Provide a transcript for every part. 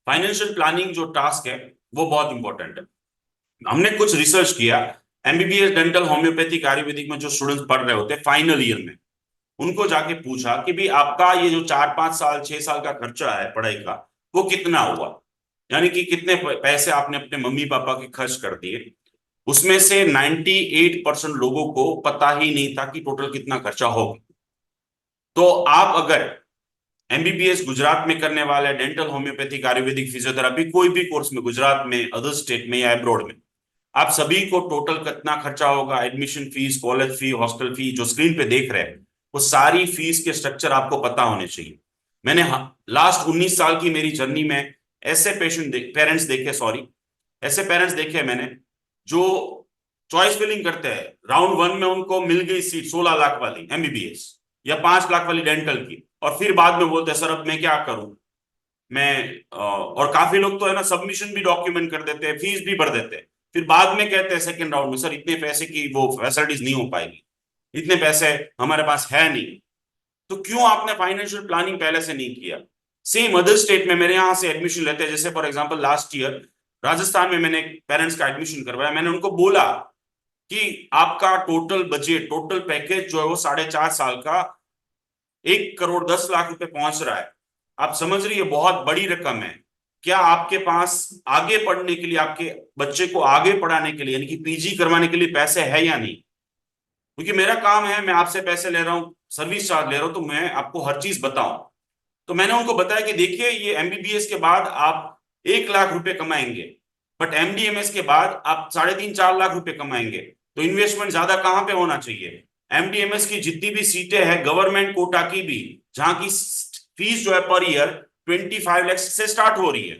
Financial planning जो task है वो बहुत इंपॉर्टेंट है। हमने कुछ रिसर्च किया। एमबीबीएस, डेंटल, होम्योपैथिक, आयुर्वेदिक में जो स्टूडेंट्स पढ़ रहे होते हैं फाइनल ईयर में, उनको जाके पूछा कि भी आपका ये जो 4 5 साल 6 साल का खर्चा है पढ़ाई का, वो कितना हुआ, यानी कि कितने पैसे आपने अपने मम्मी पापा के खर्च कर दिए। उसमें से 98% लोगों को पता ही नहीं था कि टोटल कितना खर्चा होगा। तो आप अगर एमबीबीएस गुजरात में करने वाले, डेंटल, होम्योपैथिक, आयुर्वेदिक, फिजियोथेरापी कोई भी कोर्स में गुजरात में, अदर स्टेट में या अब्रॉड में, आप सभी को टोटल कितना खर्चा होगा, admission fees, college fee, hostel fee, जो स्क्रीन पे देख रहे हैं, वो सारी फीस के स्ट्रक्चर आपको पता होने चाहिए। मैंने लास्ट 19 साल की मेरी जर्नी में ऐसे पेरेंट्स देखे, सॉरी, ऐसे पेरेंट्स देखे मैंने जो चॉइस फिलिंग करते हैं। राउंड 1 में उनको मिल गई सीट 16 लाख वाली एमबीबीएस या 5 लाख वाली डेंटल की, और फिर बाद में बोलते हैं सर अब मैं क्या करूं। और काफी लोग तो है ना, सबमिशन भी डॉक्यूमेंट कर देते हैं, फीस भी भर देते हैं, फिर बाद में कहते हैं सेकंड राउंड में सर इतने पैसे की वो फैसिलिटीज नहीं हो पाएगी, इतने पैसे हमारे पास है नहीं। तो क्यों आपने फाइनेंशियल प्लानिंग पहले से नहीं किया? सेम अदर स्टेट में मेरे यहाँ से एडमिशन लेते हैं, जैसे for example last year Rajasthan में मैंने पेरेंट्स का एडमिशन करवाया। मैंने उनको बोला कि आपका टोटल बजट, टोटल पैकेज जो है वो 4.5 साल का 1 करोड़ 10 लाख रुपए पहुंच रहा है। आप समझ रही है, बहुत बड़ी रकम है। क्या आपके पास आगे पढ़ने के लिए, आपके बच्चे को आगे पढ़ाने के लिए, यानी कि पीजी करवाने के लिए पैसे है या नहीं? क्योंकि मेरा काम है, मैं आपसे पैसे ले रहा हूँ, सर्विस चार्ज ले रहा हूं, तो मैं आपको हर चीज बताऊं। तो मैंने उनको बताया कि देखिए ये एमबीबीएस के बाद आप 1 लाख रुपए कमाएंगे, बट एमडीएमएस के बाद आप 3.5 4 लाख रुपए कमाएंगे। तो इन्वेस्टमेंट ज्यादा कहां पे होना चाहिए? एमडीएमएस की जितनी भी सीटें हैं गवर्नमेंट कोटा की भी, जहां की फीस जो है पर ईयर 25 लाख से स्टार्ट हो रही है,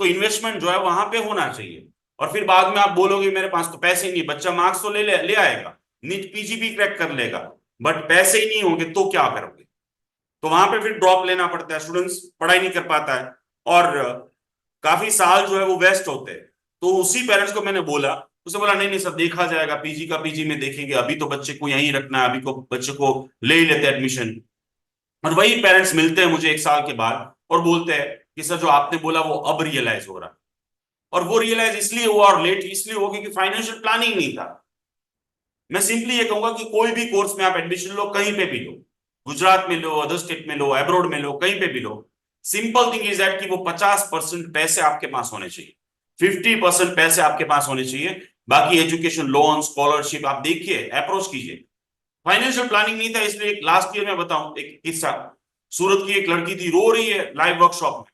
तो इन्वेस्टमेंट जो है वहां पे होना चाहिए। और फिर बाद में आप बोलोगे मेरे पास तो पैसे नहीं, बच्चा मार्क्स तो ले आएगा, नीट पीजी भी क्रैक कर लेगा, बट पैसे ही नहीं होंगे तो क्या करोगे? तो वहां पे फिर ड्रॉप लेना पड़ता है, स्टूडेंट्स पढ़ाई नहीं कर पाता है, और काफी साल जो है वो वेस्ट होते हैं। तो उसी पेरेंट्स को मैंने बोला, उसे बोला नहीं नहीं सर देखा जाएगा, पीजी का पीजी में देखेंगे, अभी तो बच्चे को यहीं रखना है, अभी को बच्चे को ले ही लेते एडमिशन। और वही पेरेंट्स मिलते हैं मुझे 1 साल के बाद और बोलते हैं कि सर जो आपने बोला वो अब रियलाइज हो रहा है। और वो रियलाइज इसलिए हुआ और लेट इसलिए हुआ क्योंकि फाइनेंशियल प्लानिंग नहीं था। मैं सिंपली ये कहूंगा कि कोई भी कोर्स में आप एडमिशन लो, कहीं पे भी लो, गुजरात में लो, अदर स्टेट में लो, अब्रॉड में लो, कहीं पे भी लो, सिंपल थिंग इज दैट कि वो 50% पैसे आपके पास होने चाहिए, 50% पैसे आपके पास होने चाहिए। बाकी एजुकेशन, लोन, स्कॉलरशिप आप देखिए, अप्रोच कीजिए। फाइनेंशियल प्लानिंग नहीं था, इसलिए लास्ट ईयर में बताऊं एक किस्सा। सूरत की एक लड़की थी, रो रही है लाइव वर्कशॉप में।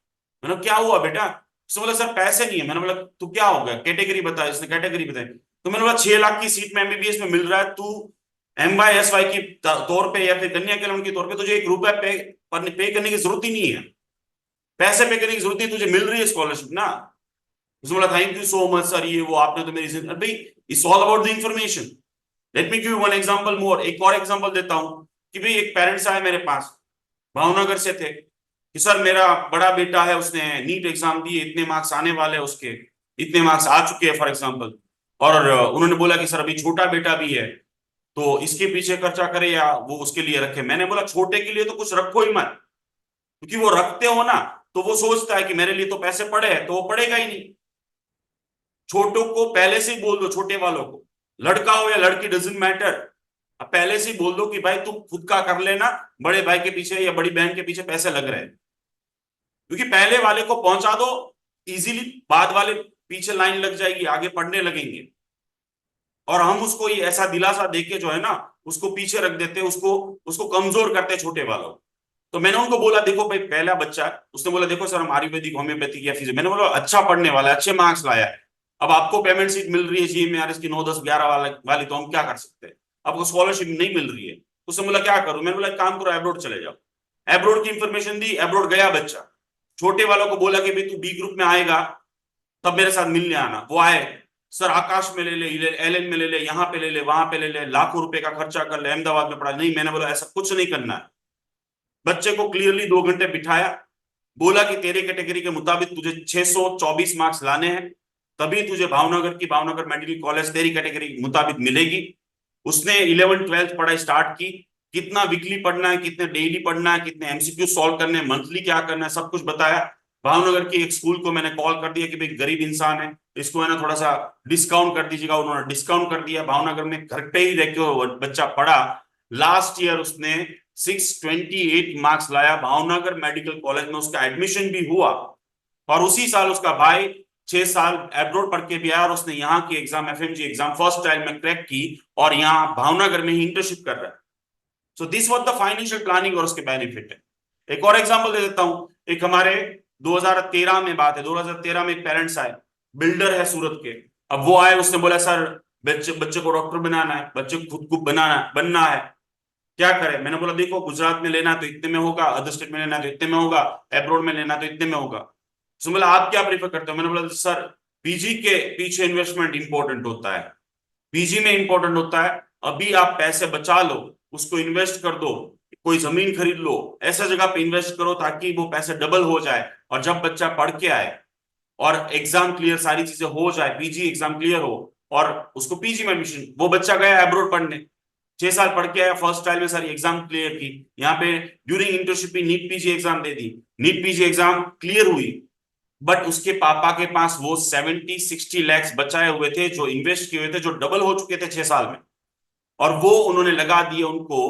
मैंने क्या हुआ बेटा? उसने बोला सर पैसे नहीं है। मैंने बोला तू क्या हो गया, कैटेगरी बता। इसने कैटेगरी बताई, तो मैंने बोला 6 लाख की सीट में एमबीबीएस में मिल रहा है, तू MYSY की तौर पे या फिर कन्या के लोन के तौर पे तुझे 1 रुपया पे करने की जरूरत ही नहीं है, पैसे पे करने की जरूरत नहीं, तुझे मिल रही है स्कॉलरशिप ना। उसने बोला thank you so much sir, ये वो आपने तो मेरी भाई, it's all about the information. Let me give you one example more, एक और एग्जांपल देता हूं कि भाई एक पेरेंट्स आए मेरे पास, भावनगर से थे, कि सर मेरा बड़ा बेटा है, उसने नीट एग्जाम दिए, इतने मार्क्स आने वाले उसके, इतने मार्क्स आ चुके हैं फॉर एग्जांपल। और उन्होंने बोला कि सर अभी छोटा बेटा भी है, तो इसके पीछे खर्चा करे या वो उसके लिए रखे। मैंने बोला छोटे के लिए तो कुछ रखो ही मत, क्योंकि वो रखते हो ना तो वो सोचता है कि मेरे लिए तो पैसे पड़े हैं, तो वो पड़ेगा ही नहीं। छोटों को पहले से ही बोल दो, छोटे वालों को, लड़का हो या लड़की डजंट मैटर, अब पहले से ही बोल दो कि भाई तू खुद का कर लेना, बड़े भाई के पीछे या बड़ी बहन के पीछे पैसे लग रहे हैं। क्योंकि पहले वाले को पहुंचा दो इजीली, बाद वाले पीछे लाइन लग जाएगी, आगे पढ़ने लगेंगे। और हम उसको ये ऐसा दिलासा देके जो है ना उसको पीछे रख देते, उसको उसको कमजोर करते छोटे वालों। तो मैंने उनको बोला देखो भाई पहला बच्चा है, उसने बोला देखो सर हम आयुर्वेदिक, होम्योपैथिक या फिजियो। मैंने बोला अच्छा पढ़ने वाला है, अच्छे मार्क्स लाया है, अब आपको पेमेंट सीट मिल रही है GMARS की 9 10 11 वाली, तो हम क्या कर सकते हैं? आपको स्कॉलरशिप नहीं मिल रही है। उसने बोला क्या करूं? मैंने बोला काम करो, एब्रोड चले जाओ। एब्रोड की इंफॉर्मेशन दी, एब्रोड गया बच्चा। छोटे वालों को बोला कि भाई तू बी ग्रुप में आएगा तब मेरे साथ मिलने आना। वो आए, सर आकाश में ले ले, LN में ले ले, यहाँ पे ले ले, वहां पे ले ले, लाखों रुपए का खर्चा कर ले, अहमदाबाद में पढ़ा। नहीं, मैंने बोला ऐसा कुछ नहीं करना है। बच्चे को क्लियरली 2 घंटे बिठाया, बोला कि तेरे कैटेगरी के मुताबिक तुझे 624 मार्क्स लाने हैं, तभी तुझे भावनगर की भावनगर मेडिकल कॉलेज तेरी कैटेगरी के मुताबिक मिलेगी। उसने 11th 12th पढ़ाई स्टार्ट की, कितना वीकली पढ़ना है, कितने डेली पढ़ना है, कितने MCQ सॉल्व करने हैं, मंथली क्या करना है, सब कुछ बताया। भावनगर की एक स्कूल को मैंने कॉल कर दिया कि भाई गरीब इंसान है, इसको है ना थोड़ा सा डिस्काउंट कर दीजिएगा। उन्होंने डिस्काउंट कर दिया। भावनगर में घर पे ही रह के वो बच्चा पढ़ा। लास्ट ईयर उसने 628 मार्क्स लाया, भावनगर मेडिकल कॉलेज में उसका एडमिशन भी हुआ। और उसी साल उसका भाई 6 साल एब्रोड पढ़ के भी आया और उसने यहाँ की exam, FMG exam first time में क्रैक की और यहाँ भावनगर में ही इंटर्नशिप कर रहा है। So this was the financial planning और उसके बेनिफिट है। एक और एग्जांपल दे देता हूं। एक हमारे 2013 में बात है, 2013 में एक पेरेंट्स आए, बिल्डर है सूरत के। अब वो आए, उसने बोला सर बच्चे बच्चे को डॉक्टर बनाना है, बच्चे को खुद को बनना है, क्या करें। मैंने बोला देखो गुजरात में लेना तो इतने में होगा, अदर स्टेट में लेना तो इतने में होगा, एब्रोड में लेना तो इतने में होगा। तो बोला आप क्या प्रीफर करते हो। मैंने बोला सर पीजी के पीछे इन्वेस्टमेंट इंपॉर्टेंट होता है, पीजी में इंपॉर्टेंट होता है। अभी आप पैसे बचा लो, उसको इन्वेस्ट कर दो, कोई जमीन खरीद लो, ऐसा जगह पे इन्वेस्ट करो ताकि वो पैसे डबल हो जाए। और जब बच्चा पढ़ के आए और एग्जाम क्लियर, सारी चीजें हो जाए, पीजी एग्जाम क्लियर हो और उसको पीजी में एडमिशन, वो बच्चा गया एब्रोड पढ़ने, 6 साल पढ़ के आया, फर्स्ट टाइम में सारी एग्जाम क्लियर की, यहाँ पे ड्यूरिंग इंटर्नशिप भी नीट पीजी एग्जाम दे दी, नीट पीजी एग्जाम क्लियर हुई। बट उसके पापा के पास वो 70-60 लैक्स बचाए हुए थे, जो इन्वेस्ट किए हुए थे, जो डबल हो चुके थे 6 साल में, और वो उन्होंने लगा दिए उनको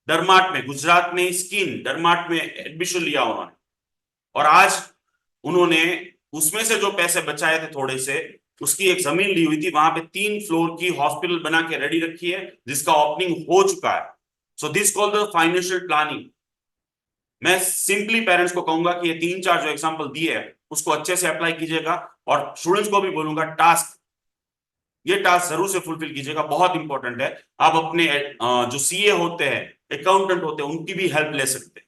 डरमाट में, गुजरात में स्किन डरमाट में एडमिशन लिया उन्होंने। और आज उन्होंने उसमें से जो पैसे बचाए थे थोड़े से, उसकी एक जमीन ली हुई थी, वहां पे 3 फ्लोर की हॉस्पिटल बना के रेडी रखी है, जिसका ओपनिंग हो चुका है। So this called the financial planning. मैं सिंपली पेरेंट्स को कहूंगा कि ये 3-4 जो एग्जांपल दिए है उसको अच्छे से अप्लाई कीजिएगा, और स्टूडेंट्स को भी बोलूंगा ये टास्क जरूर से फुलफिल कीजिएगा, बहुत इंपॉर्टेंट है। आप अपने जो सीए होते हैं, अकाउंटेंट होते हैं, उनकी भी हेल्प ले सकते हैं।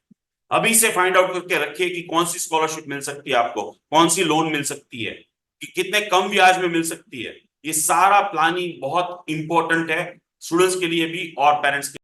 अभी से फाइंड आउट करके रखिए कि कौन सी स्कॉलरशिप मिल सकती है आपको, कौन सी लोन मिल सकती है, कि कितने कम ब्याज में मिल सकती है। ये सारा प्लानिंग बहुत इंपॉर्टेंट है, स्टूडेंट्स के लिए भी और पेरेंट्स के लिए।